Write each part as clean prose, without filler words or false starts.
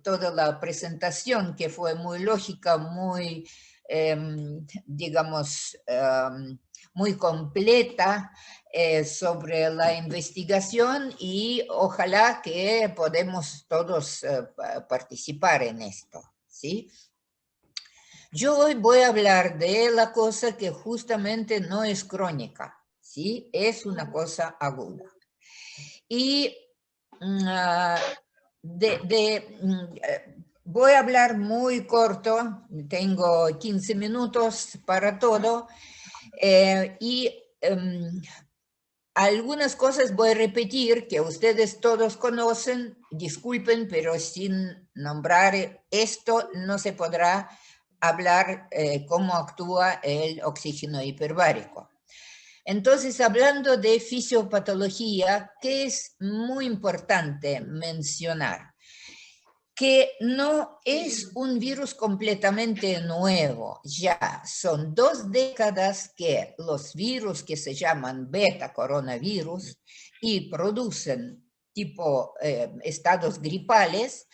toda la presentación, que fue muy lógica, muy, digamos, muy completa sobre la investigación, y ojalá que podamos todos participar en esto, ¿sí? Yo hoy voy a hablar de la cosa que justamente no es crónica, ¿sí? Es una cosa aguda. Y voy a hablar muy corto, tengo 15 minutos para todo, y algunas cosas voy a repetir que ustedes todos conocen, disculpen, pero sin nombrar esto no se podrá hablar cómo actúa el oxígeno hiperbárico. Entonces, hablando de fisiopatología, que es muy importante mencionar que no es un virus completamente nuevo, ya son 2 décadas que los virus que se llaman beta coronavirus y producen tipo estados gripales,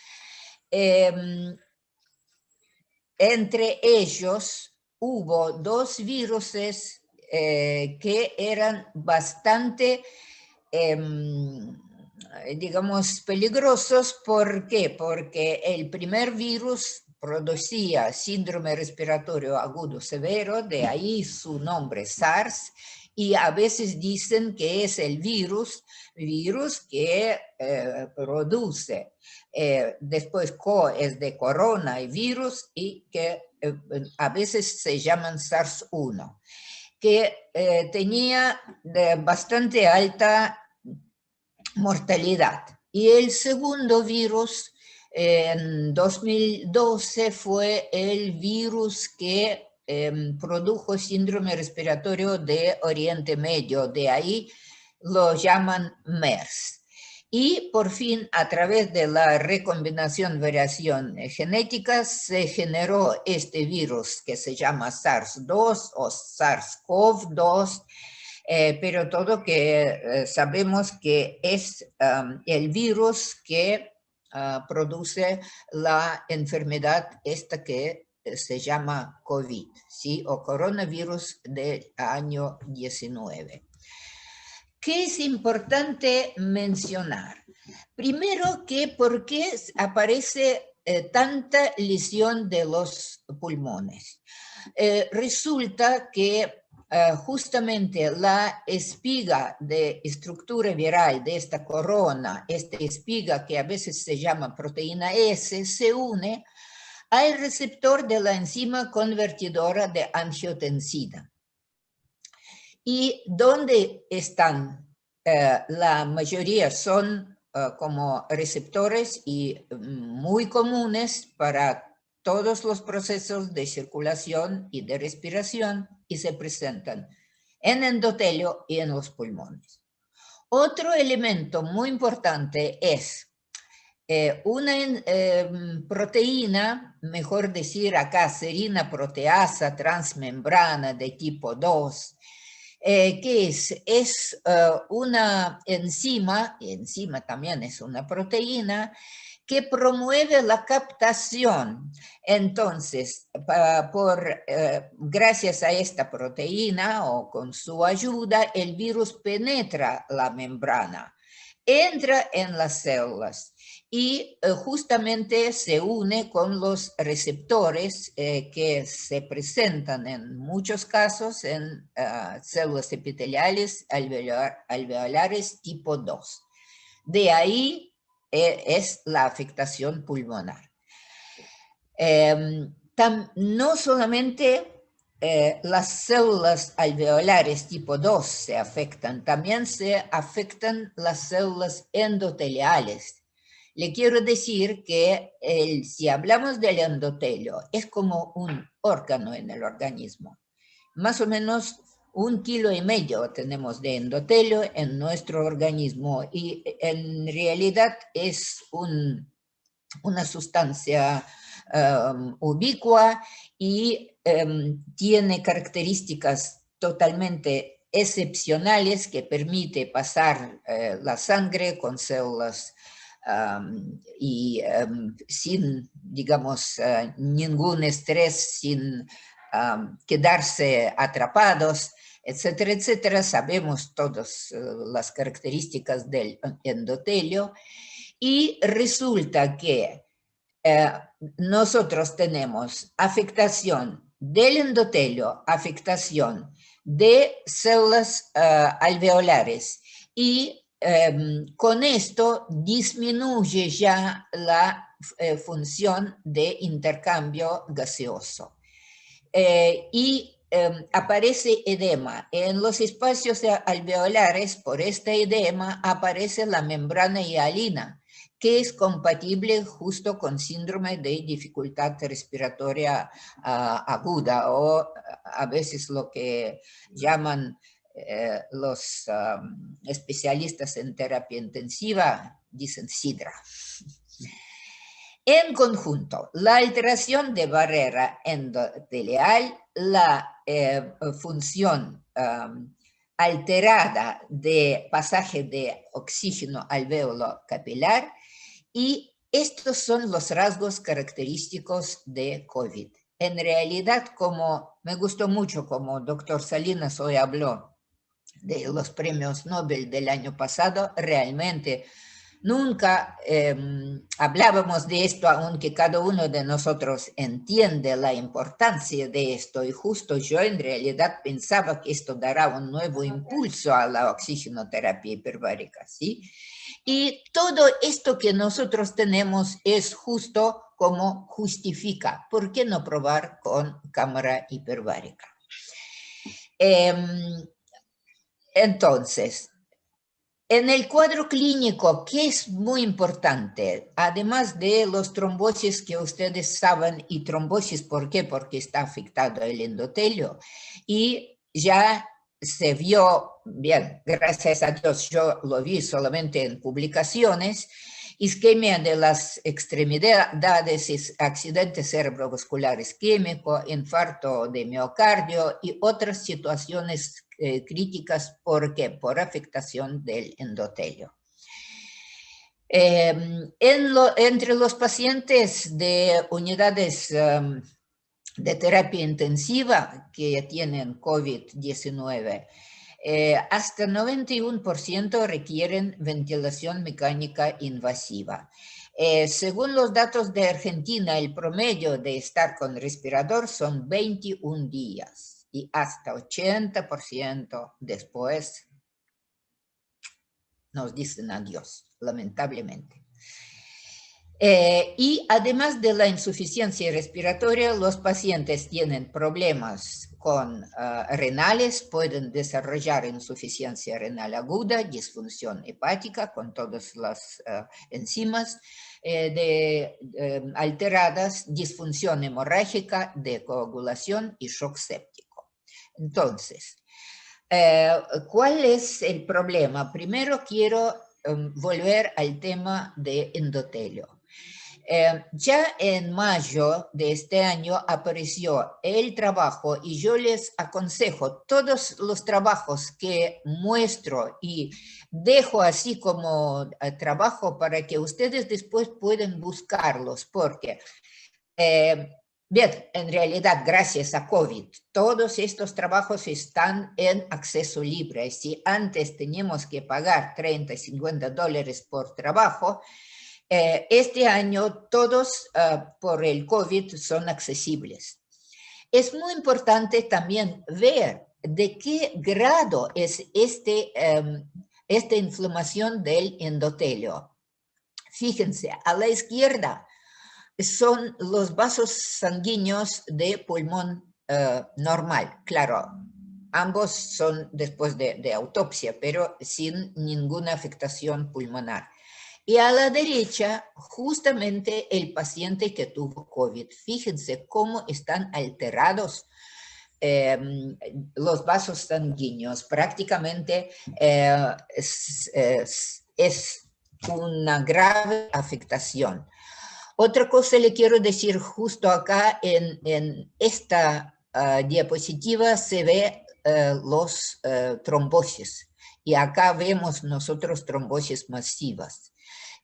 entre ellos hubo 2 viruses que eran bastante, digamos, peligrosos. ¿Por qué? Porque el primer virus producía síndrome respiratorio agudo severo, de ahí su nombre SARS, y a veces dicen que es el virus que produce. Después CO es de corona y virus, y que a veces se llaman SARS-1, que tenía bastante alta mortalidad. Y el segundo virus en 2012 fue el virus que produjo síndrome respiratorio de Oriente Medio, de ahí lo llaman MERS. Y por fin, a través de la recombinación variación genética, se generó este virus que se llama SARS-2 o SARS-CoV-2, pero todo que sabemos que es el virus que produce la enfermedad esta que se llama COVID, ¿sí? O coronavirus del año 19. ¿Qué es importante mencionar? Primero, que por qué aparece tanta lesión de los pulmones. Resulta que justamente la espiga de estructura viral de esta corona, esta espiga que a veces se llama proteína S, se une al receptor de la enzima convertidora de angiotensina. Y donde están, la mayoría son como receptores y muy comunes para todos los procesos de circulación y de respiración, y se presentan en endotelio y en los pulmones. Otro elemento muy importante es una proteína, mejor decir acá, serina proteasa transmembrana de tipo 2, que es una enzima, y enzima también es una proteína, que promueve la captación. Entonces, gracias a esta proteína o con su ayuda, el virus penetra la membrana, entra en las células y justamente se une con los receptores que se presentan en muchos casos en células epiteliales alveolares tipo 2. De ahí es la afectación pulmonar. No solamente las células alveolares tipo 2 se afectan, también se afectan las células endoteliales. Le quiero decir que si hablamos del endotelio, es como un órgano en el organismo. Más o menos 1,5 kilos tenemos de endotelio en nuestro organismo, y en realidad es una sustancia ubicua y tiene características totalmente excepcionales que permite pasar la sangre con células y sin, digamos, ningún estrés, sin quedarse atrapados, etcétera, etcétera. Sabemos todas las características del endotelio y resulta que nosotros tenemos afectación del endotelio, afectación de células alveolares y con esto disminuye ya la función de intercambio gaseoso. Y aparece edema. En los espacios alveolares, por este edema, aparece la membrana hialina, que es compatible justo con síndrome de dificultad respiratoria aguda o a veces lo que llaman los especialistas en terapia intensiva, dicen SIDRA. En conjunto, la alteración de barrera endotelial, la función alterada de pasaje de oxígeno alvéolo capilar, y estos son los rasgos característicos de COVID. En realidad, como me gustó mucho como doctor Salinas hoy habló de los premios Nobel del año pasado, realmente nunca hablábamos de esto, aunque cada uno de nosotros entiende la importancia de esto, y justo yo en realidad pensaba que esto dará un nuevo impulso a la oxigenoterapia hiperbárica, ¿sí? Y todo esto que nosotros tenemos es justo como justifica. ¿Por qué no probar con cámara hiperbárica? Entonces, en el cuadro clínico, que es muy importante, además de los trombosis que ustedes saben, y trombosis, ¿por qué? Porque está afectado el endotelio, y ya se vio, bien, gracias a Dios, yo lo vi solamente en publicaciones, isquemia de las extremidades, accidente cerebrovascular isquémico, infarto de miocardio y otras situaciones críticas. ¿Por qué? Por afectación del endotelio. Entre los pacientes de unidades de terapia intensiva que tienen COVID-19, hasta 91% requieren ventilación mecánica invasiva. Según los datos de Argentina, el promedio de estar con respirador son 21 días y hasta 80% después nos dicen adiós, lamentablemente. Y además de la insuficiencia respiratoria, los pacientes tienen problemas con renales, pueden desarrollar insuficiencia renal aguda, disfunción hepática con todas las enzimas alteradas, disfunción hemorrágica, de coagulación y shock séptico. Entonces, ¿cuál es el problema? Primero quiero volver al tema de endotelio. Ya en mayo de este año apareció el trabajo, y yo les aconsejo todos los trabajos que muestro y dejo así como trabajo para que ustedes después puedan buscarlos, porque bien, en realidad, gracias a COVID, todos estos trabajos están en acceso libre. Si antes teníamos que pagar $30 y $50 por trabajo, este año todos por el COVID son accesibles. Es muy importante también ver de qué grado es esta inflamación del endotelio. Fíjense, a la izquierda son los vasos sanguíneos de pulmón normal. Claro, ambos son después de autopsia, pero sin ninguna afectación pulmonar. Y a la derecha, justamente el paciente que tuvo COVID. Fíjense cómo están alterados los vasos sanguíneos. Prácticamente es una grave afectación. Otra cosa le quiero decir justo acá, en esta diapositiva se ve los trombosis. Y acá vemos nosotros trombosis masivas.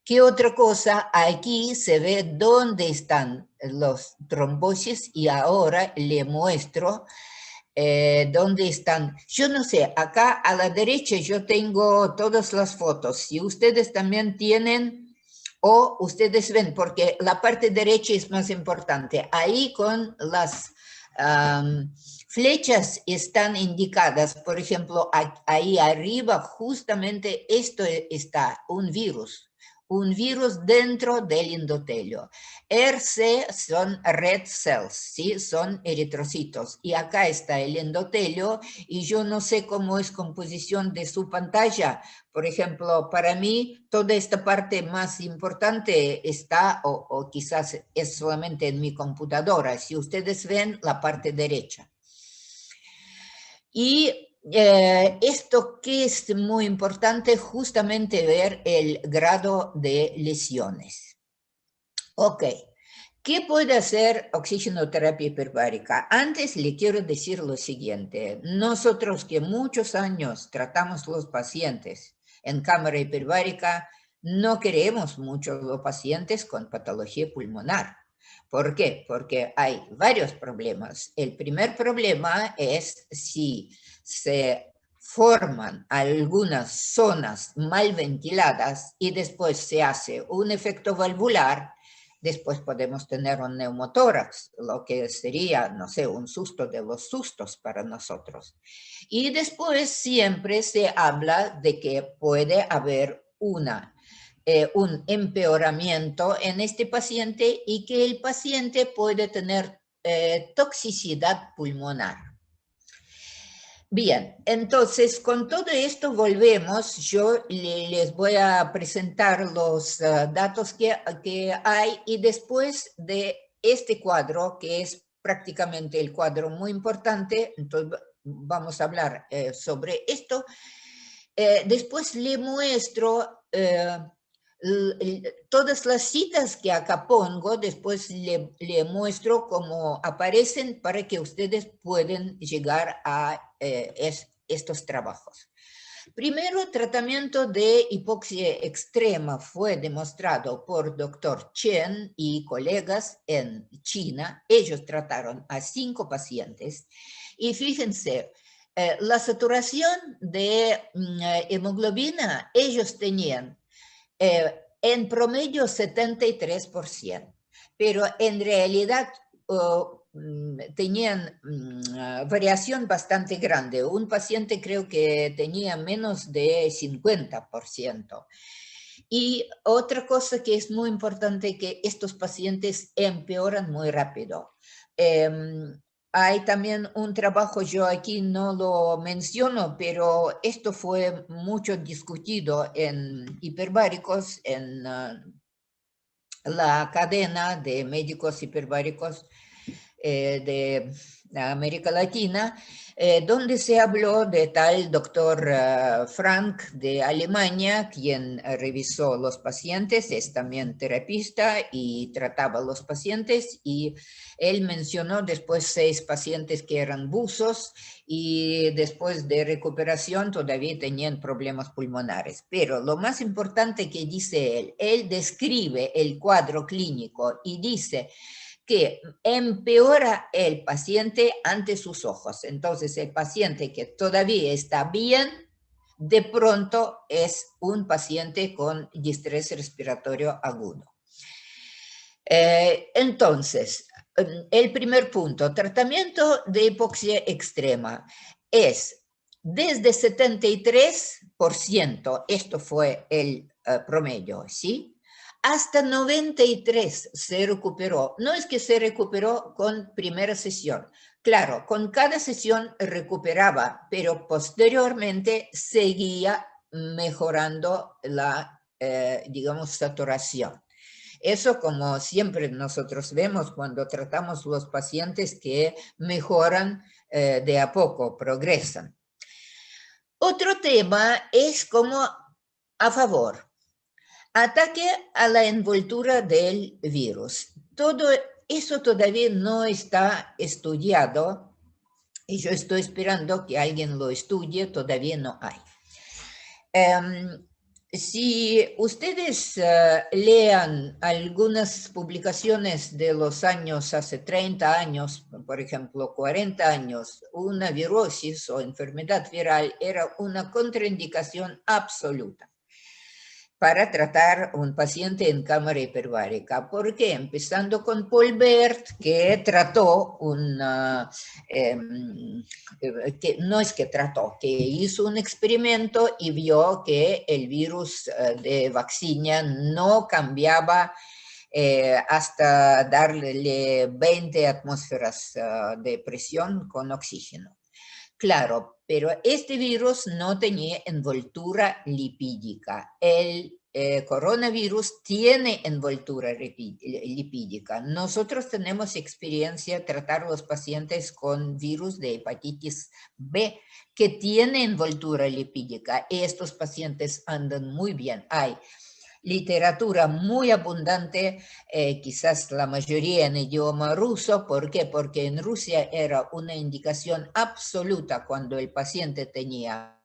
¿Qué otra cosa? Aquí se ve dónde están los trombosis y ahora le muestro dónde están. Yo no sé, acá a la derecha yo tengo todas las fotos. Si ustedes también tienen o ustedes ven, porque la parte derecha es más importante. Ahí con las flechas están indicadas, por ejemplo, ahí arriba justamente esto está, un virus dentro del endotelio. RC son red cells, ¿sí? Son eritrocitos. Y acá está el endotelio y yo no sé cómo es composición de su pantalla. Por ejemplo, para mí toda esta parte más importante está, o quizás es solamente en mi computadora, si ustedes ven la parte derecha. Y esto que es muy importante, justamente ver el grado de lesiones. Ok, ¿qué puede hacer oxigenoterapia hiperbárica? Antes le quiero decir lo siguiente, nosotros que muchos años tratamos los pacientes en cámara hiperbárica, no queremos mucho los pacientes con patología pulmonar. ¿Por qué? Porque hay varios problemas. El primer problema es si se forman algunas zonas mal ventiladas y después se hace un efecto valvular. Después podemos tener un neumotórax, lo que sería, no sé, un susto de los sustos para nosotros. Y después siempre se habla de que puede haber un empeoramiento en este paciente y que el paciente puede tener toxicidad pulmonar. Bien, entonces con todo esto volvemos, yo les voy a presentar los datos que hay y después de este cuadro, que es prácticamente el cuadro muy importante, entonces vamos a hablar sobre esto, después le muestro todas las citas que acá pongo, después le muestro cómo aparecen para que ustedes puedan llegar a estos trabajos. Primero, tratamiento de hipoxia extrema fue demostrado por Dr. Chen y colegas en China. Ellos trataron a 5 pacientes y fíjense, la saturación de hemoglobina, ellos tenían en promedio 73%, pero en realidad tenían variación bastante grande. Un paciente creo que tenía menos de 50%. Y otra cosa que es muy importante, que estos pacientes empeoran muy rápido. Hay también un trabajo, yo aquí no lo menciono, pero esto fue mucho discutido en hiperbáricos, en la cadena de médicos hiperbáricos de América Latina, donde se habló de tal doctor Frank de Alemania, quien revisó los pacientes, es también terapista y trataba a los pacientes, y él mencionó después 6 pacientes que eran buzos y después de recuperación todavía tenían problemas pulmonares. Pero lo más importante que dice él describe el cuadro clínico y dice que empeora el paciente ante sus ojos. Entonces, el paciente que todavía está bien, de pronto es un paciente con distrés respiratorio agudo. Entonces, el primer punto, tratamiento de hipoxia extrema es desde 73%, esto fue el promedio, ¿sí? Hasta 93 se recuperó. No es que se recuperó con primera sesión. Claro, con cada sesión recuperaba, pero posteriormente seguía mejorando la, digamos, saturación. Eso como siempre nosotros vemos cuando tratamos los pacientes que mejoran de a poco, progresan. Otro tema es como a favor. Ataque a la envoltura del virus. Todo eso todavía no está estudiado y yo estoy esperando que alguien lo estudie, todavía no hay. Si ustedes lean algunas publicaciones de los años, hace 30 años, por ejemplo, 40 años, una virosis o enfermedad viral era una contraindicación absoluta para tratar un paciente en cámara hiperbárica. ¿Por qué? Empezando con Paul Bert, que trató que no es que trató, que hizo un experimento y vio que el virus de vaccinia no cambiaba hasta darle 20 atmósferas de presión con oxígeno. Claro, pero este virus no tenía envoltura lipídica. El coronavirus tiene envoltura lipídica. Nosotros tenemos experiencia tratar a los pacientes con virus de hepatitis B que tiene envoltura lipídica. Estos pacientes andan muy bien. Hay literatura muy abundante, quizás la mayoría en idioma ruso. ¿Por qué? Porque en Rusia era una indicación absoluta cuando el paciente tenía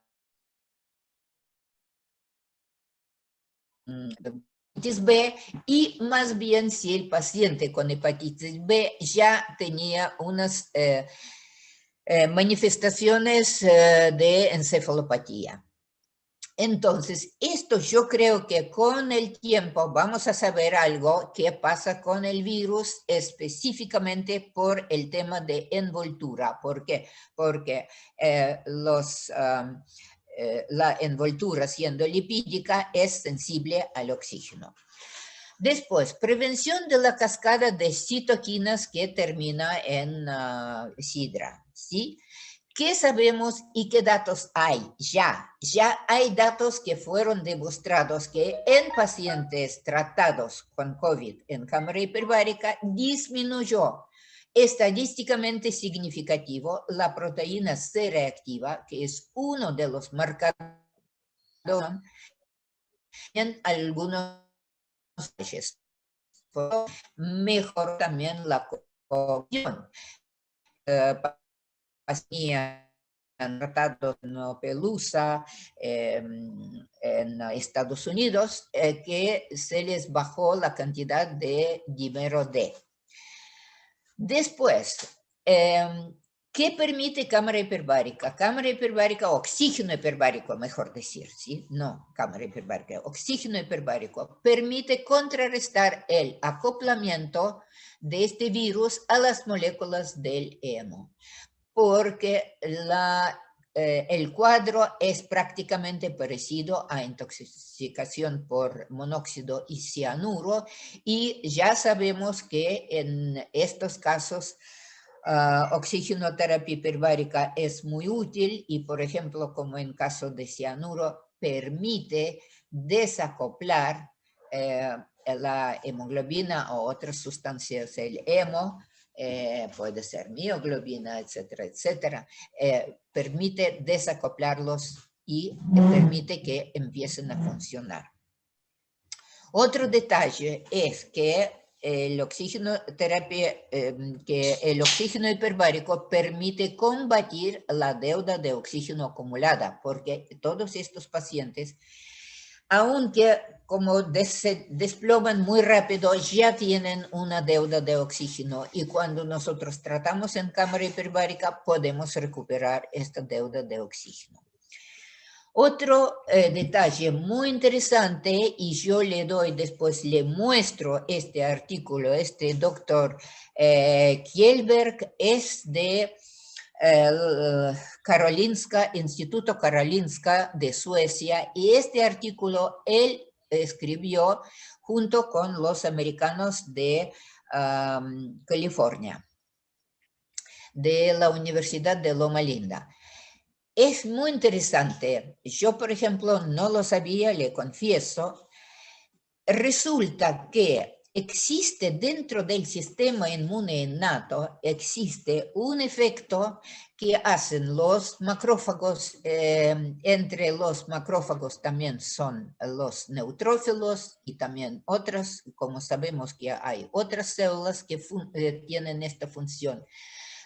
hepatitis B, y más bien si el paciente con hepatitis B ya tenía unas manifestaciones de encefalopatía. Entonces, esto yo creo que con el tiempo vamos a saber algo que pasa con el virus específicamente por el tema de envoltura. ¿Por qué? Porque la envoltura, siendo lipídica, es sensible al oxígeno. Después, prevención de la cascada de citoquinas que termina en sidra, ¿sí? ¿Qué sabemos y qué datos hay? Ya hay datos que fueron demostrados que en pacientes tratados con COVID en cámara hiperbárica disminuyó estadísticamente significativo la proteína C reactiva, que es uno de los marcadores en algunos países. Mejor también la cognición. Han tratado en Pelusa, en Estados Unidos, que se les bajó la cantidad de dímero D. Después, ¿qué permite cámara hiperbárica? Cámara hiperbárica, oxígeno hiperbárico, mejor decir, ¿sí? No, cámara hiperbárica, oxígeno hiperbárico permite contrarrestar el acoplamiento de este virus a las moléculas del hemo, porque el cuadro es prácticamente parecido a intoxicación por monóxido y cianuro, y ya sabemos que en estos casos oxigenoterapia hiperbárica es muy útil y, por ejemplo, como en caso de cianuro, permite desacoplar la hemoglobina o otras sustancias del hemo, puede ser mioglobina, etcétera, etcétera, permite desacoplarlos y permite que empiecen a funcionar. Otro detalle es que el oxígeno hiperbárico permite combatir la deuda de oxígeno acumulada, porque todos estos pacientes, aunque como se desploman muy rápido, ya tienen una deuda de oxígeno, y cuando nosotros tratamos en cámara hiperbárica podemos recuperar esta deuda de oxígeno. Otro detalle muy interesante, y yo después le muestro este artículo, este doctor Kjellberg, es de Instituto Karolinska de Suecia, y este artículo él escribió junto con los americanos de California, de la Universidad de Loma Linda. Es muy interesante. Yo, por ejemplo, no lo sabía, le confieso. Resulta que existe dentro del sistema inmune innato, existe un efecto que hacen los macrófagos. Entre los macrófagos también son los neutrófilos y también otras, como sabemos que hay otras células que tienen esta función.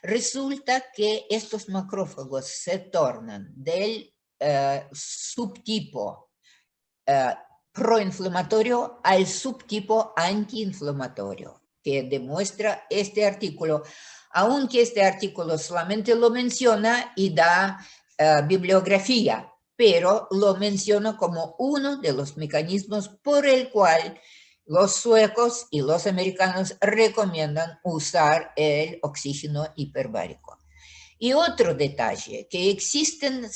Resulta que estos macrófagos se tornan del subtipo proinflamatorio al subtipo antiinflamatorio, que demuestra este artículo, aunque este artículo solamente lo menciona y da bibliografía, pero lo menciona como uno de los mecanismos por el cual los suecos y los americanos recomiendan usar el oxígeno hiperbárico. Y otro detalle, que existen,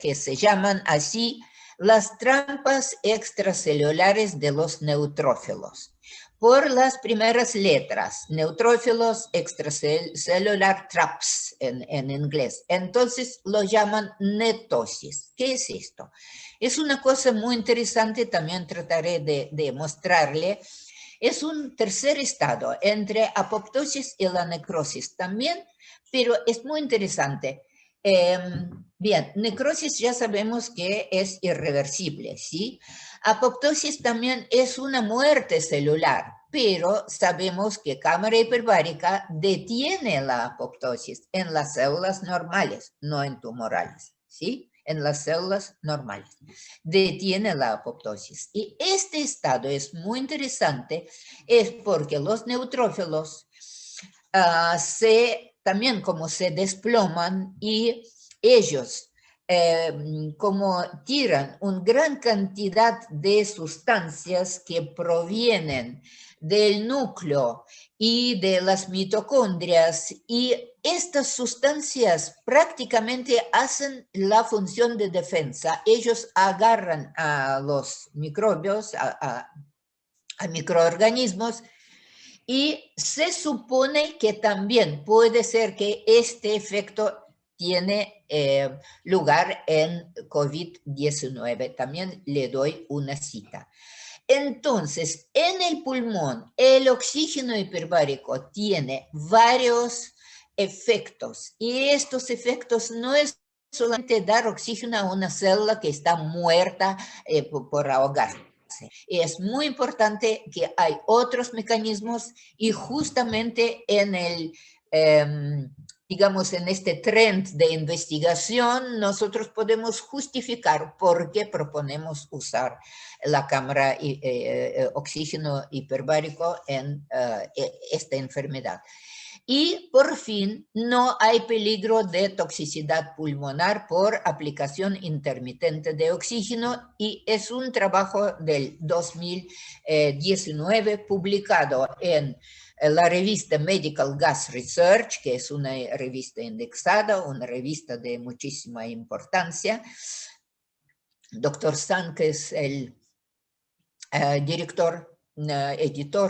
que se llaman así, las trampas extracelulares de los neutrófilos. Por las primeras letras, neutrófilos, extracelular traps en inglés. Entonces lo llaman netosis. ¿Qué es esto? Es una cosa muy interesante, también trataré de mostrarle. Es un tercer estado entre apoptosis y la necrosis también, pero es muy interesante. Bien, necrosis ya sabemos que es irreversible, ¿sí? Apoptosis también es una muerte celular, pero sabemos que cámara hiperbárica detiene la apoptosis en las células normales, no en tumorales, ¿sí? En las células normales. Detiene la apoptosis. Y este estado es muy interesante, es porque los neutrófilos también como se desploman y ellos como tiran una gran cantidad de sustancias que provienen del núcleo y de las mitocondrias, y estas sustancias prácticamente hacen la función de defensa. Ellos agarran a los microbios, a microorganismos, y se supone que también puede ser que este efecto tiene lugar en COVID-19. También le doy una cita. Entonces, en el pulmón, el oxígeno hiperbárico tiene varios efectos, y estos efectos no es solamente dar oxígeno a una célula que está muerta por ahogarse. Es muy importante que hay otros mecanismos, y justamente en el, digamos, en este trend de investigación, nosotros podemos justificar por qué proponemos usar la cámara oxígeno hiperbárico en esta enfermedad. Y por fin, no hay peligro de toxicidad pulmonar por aplicación intermitente de oxígeno, y es un trabajo del 2019 publicado en la revista Medical Gas Research, que es una revista indexada, una revista de muchísima importancia. Dr. San, que es el editor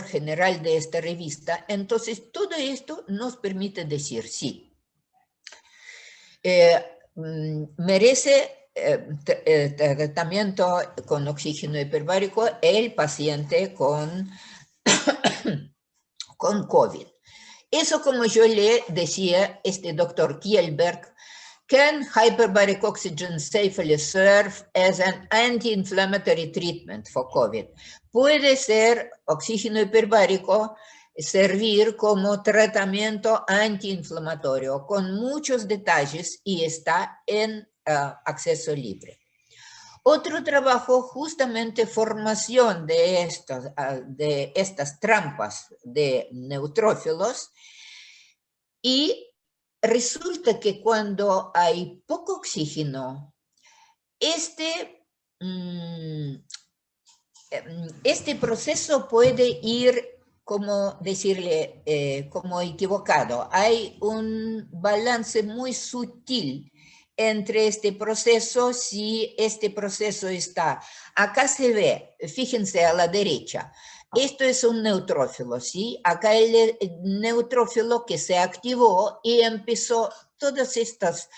general de esta revista. Entonces, todo esto nos permite decir, sí, merece tratamiento con oxígeno hiperbárico el paciente con COVID. Eso, como yo le decía, este doctor Kielberg, can hyperbaric oxygen safely serve as an anti-inflammatory treatment for COVID? Puede ser oxígeno hiperbárico servir como tratamiento antiinflamatorio, con muchos detalles, y está en acceso libre. Otro trabajo, justamente formación de estas trampas de neutrófilos, y resulta que cuando hay poco oxígeno, este proceso puede ir, como decirle, como equivocado. Hay un balance muy sutil entre este proceso. Si este proceso está, acá se ve, fíjense a la derecha, esto es un neutrófilo, ¿sí? Acá el neutrófilo que se activó y empezó todas estas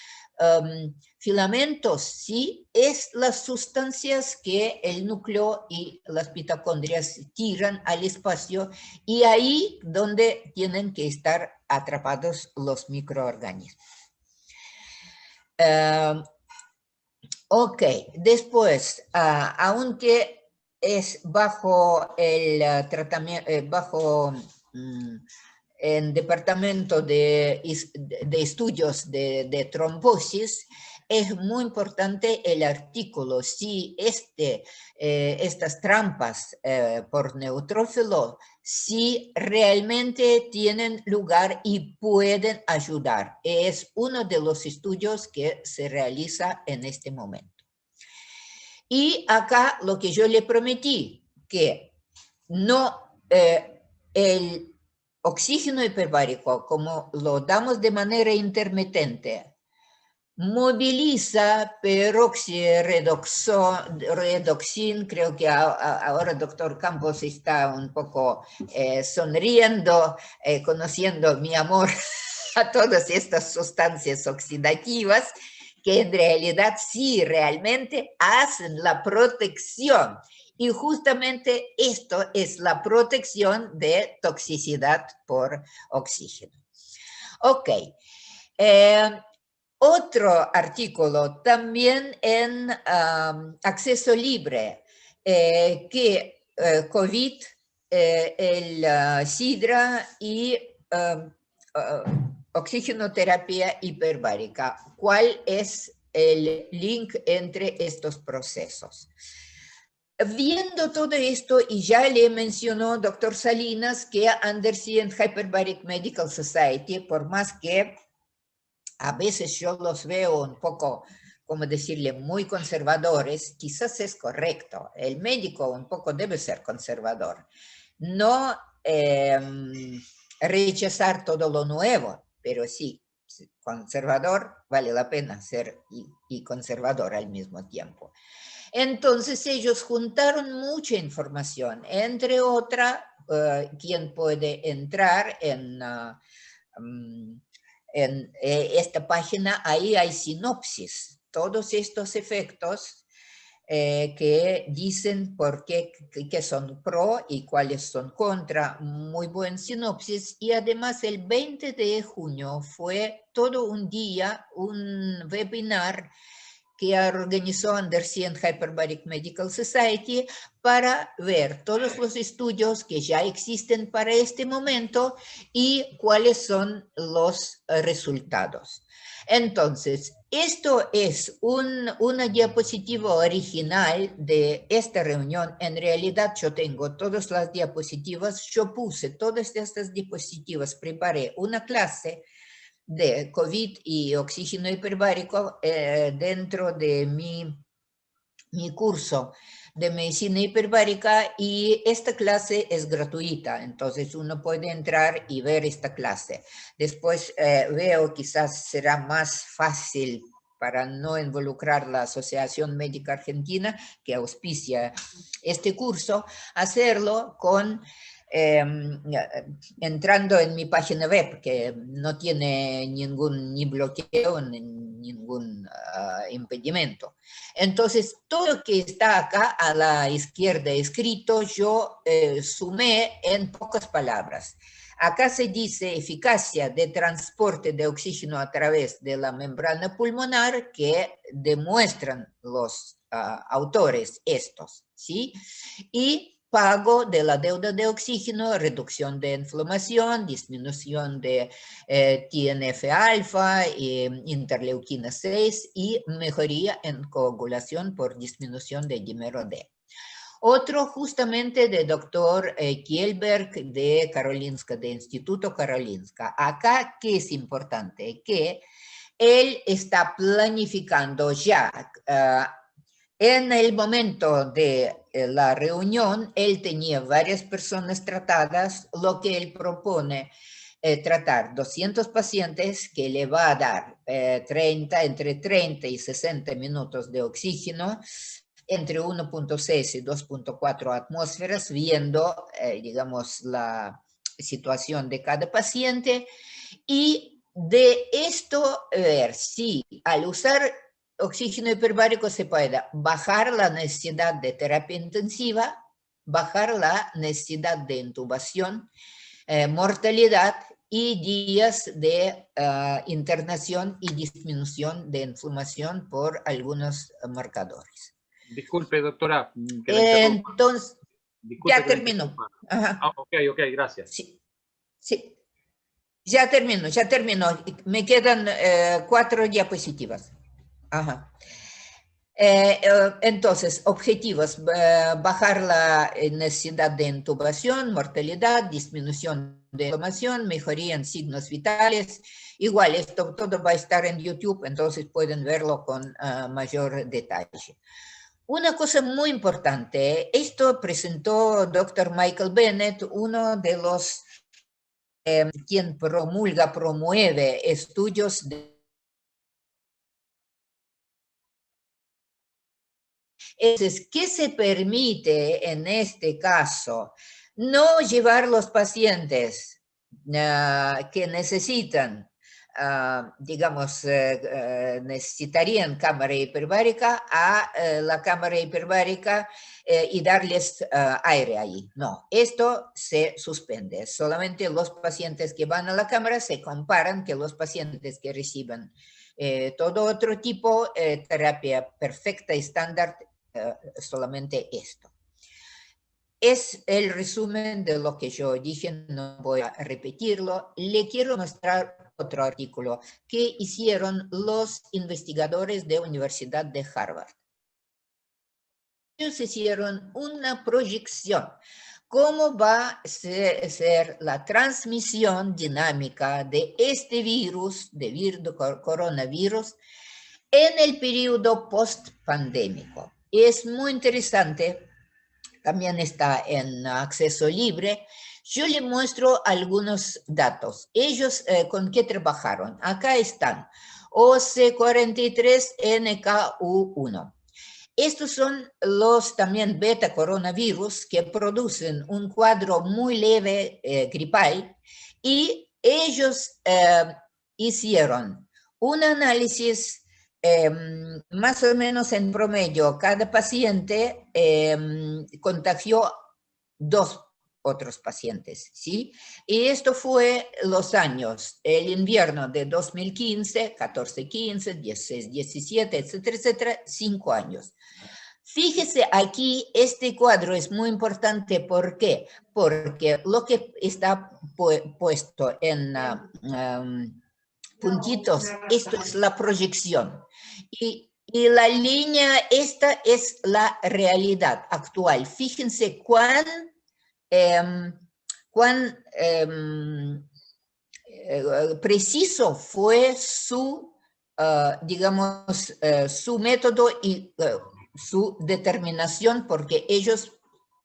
filamentos, ¿sí? Es las sustancias que el núcleo y las mitocondrias tiran al espacio, y ahí donde tienen que estar atrapados los microorganismos. Ok, después, aunque es bajo el tratamiento, en departamento de estudios de trombosis, es muy importante el artículo, si estas trampas por neutrófilo, si realmente tienen lugar y pueden ayudar. Es uno de los estudios que se realiza en este momento. Y acá lo que yo le prometí, que no, el oxígeno hiperbárico, como lo damos de manera intermitente, moviliza peroxiredoxin, creo que ahora el doctor Campos está un poco sonriendo, conociendo mi amor a todas estas sustancias oxidativas, que en realidad sí, realmente hacen la protección. Y justamente esto es la protección de toxicidad por oxígeno. Ok. Otro artículo también en acceso libre, que COVID, el SIDRA y oxigenoterapia hiperbárica. ¿Cuál es el link entre estos procesos? Viendo todo esto, y ya le mencionó doctor Salinas que Undersea Hyperbaric Medical Society, por más que a veces yo los veo un poco, como decirle, muy conservadores, quizás es correcto. El médico un poco debe ser conservador. No rechazar todo lo nuevo, pero sí, conservador vale la pena ser y conservador al mismo tiempo. Entonces ellos juntaron mucha información, entre otra, quien puede entrar en esta página, ahí hay sinopsis, todos estos efectos que dicen por qué son pro y cuáles son contra, muy buen sinopsis. Y además el 20 de junio fue todo un día, un webinar que organizó Undersea Hyperbaric Medical Society para ver todos los estudios que ya existen para este momento y cuáles son los resultados. Entonces, esto es una diapositiva original de esta reunión. En realidad, yo tengo todas las diapositivas. Yo puse todas estas diapositivas, preparé una clase de COVID y oxígeno hiperbárico dentro de mi curso de medicina hiperbárica, y esta clase es gratuita, entonces uno puede entrar y ver esta clase. Después veo quizás será más fácil, para no involucrar la Asociación Médica Argentina que auspicia este curso, hacerlo con entrando en mi página web, que no tiene ni bloqueo ni ningún impedimento. Entonces, todo lo que está acá a la izquierda escrito, yo sumé en pocas palabras. Acá se dice eficacia de transporte de oxígeno a través de la membrana pulmonar, que demuestran los autores estos, ¿sí? Y pago de la deuda de oxígeno, reducción de inflamación, disminución de TNF-alfa, interleuquina 6 y mejoría en coagulación por disminución de dímero D. Otro justamente de doctor Kielberg de Karolinska, de Instituto Karolinska. Acá, ¿qué es importante? Que él está planificando ya en el momento de la reunión, él tenía varias personas tratadas, lo que él propone tratar 200 pacientes que le va a dar entre 30 y 60 minutos de oxígeno, entre 1.6 y 2.4 atmósferas, viendo, digamos, la situación de cada paciente, y de esto ver si al usar oxígeno hiperbárico se puede bajar la necesidad de terapia intensiva, bajar la necesidad de intubación, mortalidad y días de internación y disminución de inflamación por algunos marcadores. Disculpe, doctora, que la interrumpa. Entonces, Disculpe ya terminó. Ok, gracias. Sí, sí. Ya termino. Me quedan 4 diapositivas. Ajá. Entonces, objetivos, bajar la necesidad de intubación, mortalidad, disminución de inflamación, mejoría en signos vitales. Igual, esto todo va a estar en YouTube, entonces pueden verlo con mayor detalle. Una cosa muy importante, esto presentó Dr. Michael Bennett, uno de los quien promueve estudios de... Entonces, ¿qué se permite en este caso? No llevar los pacientes que necesitan, digamos, necesitarían cámara hiperbárica a la cámara hiperbárica y darles aire ahí. No, esto se suspende. Solamente los pacientes que van a la cámara se comparan que los pacientes que reciben todo otro tipo, terapia perfecta y estándar, solamente esto. Es el resumen de lo que yo dije, no voy a repetirlo. Le quiero mostrar otro artículo que hicieron los investigadores de la Universidad de Harvard. Ellos hicieron una proyección. ¿Cómo va a ser la transmisión dinámica de este virus, de coronavirus, en el periodo post-pandémico? Es muy interesante, también está en acceso libre. Yo le muestro algunos datos. Ellos, ¿con qué trabajaron? Acá están, OC43NKU1. Estos son los también beta coronavirus que producen un cuadro muy leve gripal y ellos hicieron un análisis más o menos en promedio. Cada paciente contagió 2 otros pacientes, ¿sí? Y esto fue los años, el invierno de 2015, 14-15, 16-17, etcétera, etcétera, 5 años. Fíjese aquí, este cuadro es muy importante. ¿Por qué? Porque lo que está puesto en puntitos, esto es la proyección. Y la línea, esta es la realidad actual. Fíjense cuán preciso fue su, digamos, su método y su determinación, porque ellos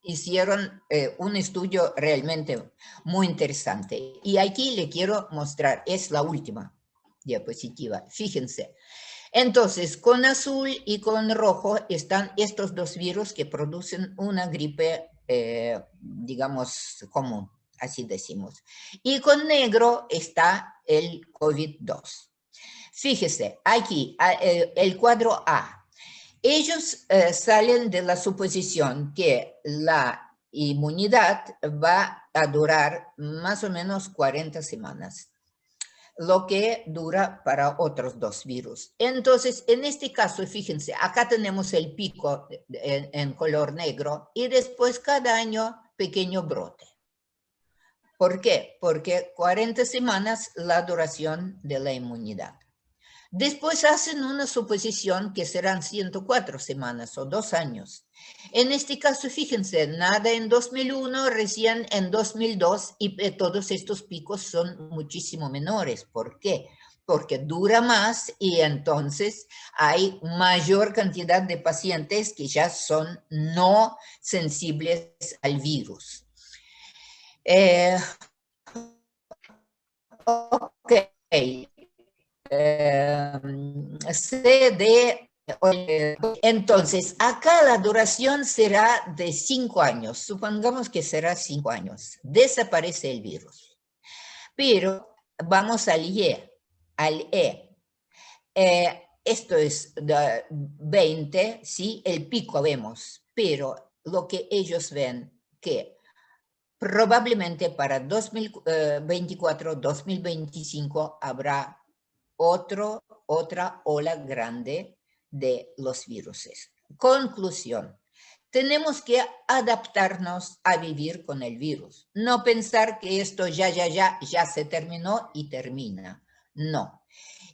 hicieron un estudio realmente muy interesante. Y aquí le quiero mostrar, es la última diapositiva, fíjense. Entonces, con azul y con rojo están estos dos virus que producen una gripe, digamos, común, así decimos. Y con negro está el COVID-2. Fíjese, aquí, el cuadro A. Ellos salen de la suposición que la inmunidad va a durar más o menos 40 semanas. Lo que dura para otros 2 virus. Entonces, en este caso, fíjense, acá tenemos el pico en color negro y después cada año pequeño brote. ¿Por qué? Porque 40 semanas la duración de la inmunidad. Después hacen una suposición que serán 104 semanas o 2 años. En este caso, fíjense, nada en 2001, recién en 2002, y todos estos picos son muchísimo menores. ¿Por qué? Porque dura más y entonces hay mayor cantidad de pacientes que ya son no sensibles al virus. Ok. Entonces, acá la duración será de 5 años. Supongamos que será 5 años. Desaparece el virus. Pero vamos al Y, al E. Esto es 20, ¿sí? El pico vemos, pero lo que ellos ven que probablemente para 2024, 2025 habrá otra ola grande de los virus. Conclusión, tenemos que adaptarnos a vivir con el virus, no pensar que esto ya se terminó y termina. No.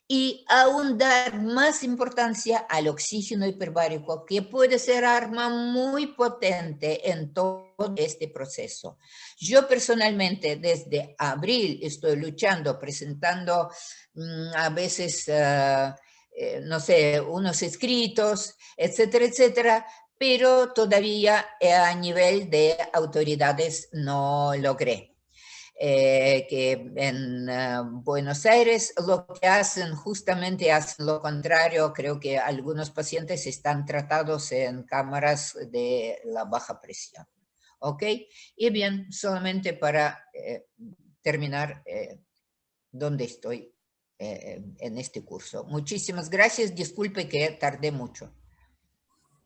Y aún dar más importancia al oxígeno hiperbárico, que puede ser arma muy potente en todo este proceso. Yo personalmente desde abril estoy luchando, presentando a veces, no sé, unos escritos, etcétera, etcétera, pero todavía a nivel de autoridades no logré. Que en Buenos Aires lo que hacen justamente hacen lo contrario. Creo que algunos pacientes están tratados en cámaras de la baja presión. ¿Ok? Y bien, solamente para terminar donde estoy en este curso. Muchísimas gracias. Disculpe que tardé mucho.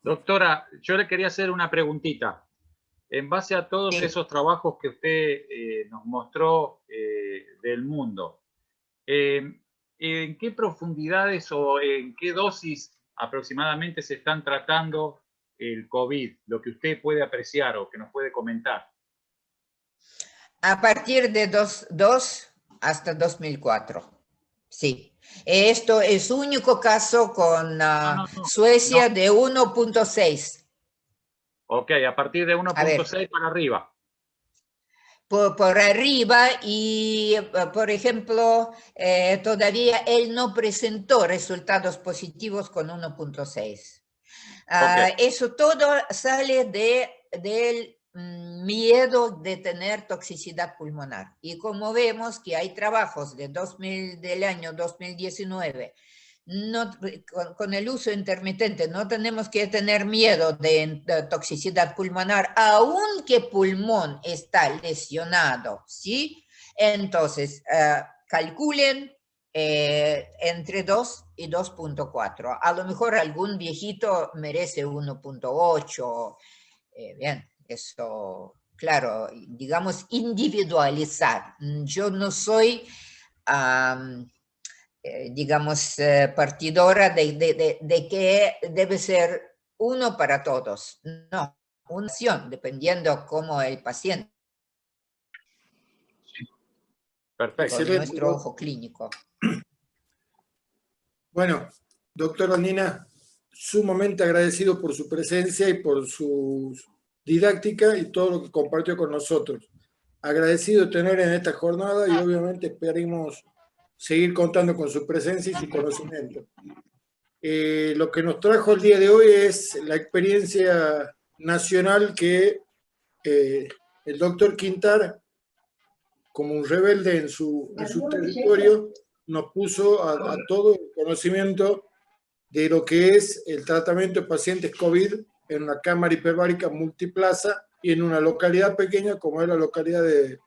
Doctora, yo le quería hacer una preguntita. En base a todos esos trabajos que usted nos mostró del mundo, ¿en qué profundidades o en qué dosis aproximadamente se están tratando el COVID? Lo que usted puede apreciar o que nos puede comentar. A partir de 2 hasta 2004. Sí. Esto es único caso con Suecia de 1.6. Ok, a partir de 1.6 para arriba. Por arriba y, por ejemplo, todavía él no presentó resultados positivos con 1.6. Okay. Eso todo sale del miedo de tener toxicidad pulmonar. Y como vemos que hay trabajos del año 2019, con el uso intermitente, no tenemos que tener miedo de toxicidad pulmonar, aunque pulmón está lesionado, ¿sí? Entonces, calculen entre 2 y 2.4. A lo mejor algún viejito merece 1.8. Bien, eso, claro, digamos, individualizar. Yo no soy... digamos, partidora de que debe ser uno para todos. No, una opción, dependiendo cómo el paciente. Sí. Perfecto. Con nuestro ojo clínico. Bueno, doctora Nina, sumamente agradecido por su presencia y por su didáctica y todo lo que compartió con nosotros. Agradecido tener en esta jornada y obviamente esperemos seguir contando con su presencia y su conocimiento. Lo que nos trajo el día de hoy es la experiencia nacional que el doctor Quintar, como un rebelde en su territorio, nos puso a todo el conocimiento de lo que es el tratamiento de pacientes COVID en una cámara hiperbárica multiplaza y en una localidad pequeña como es la localidad de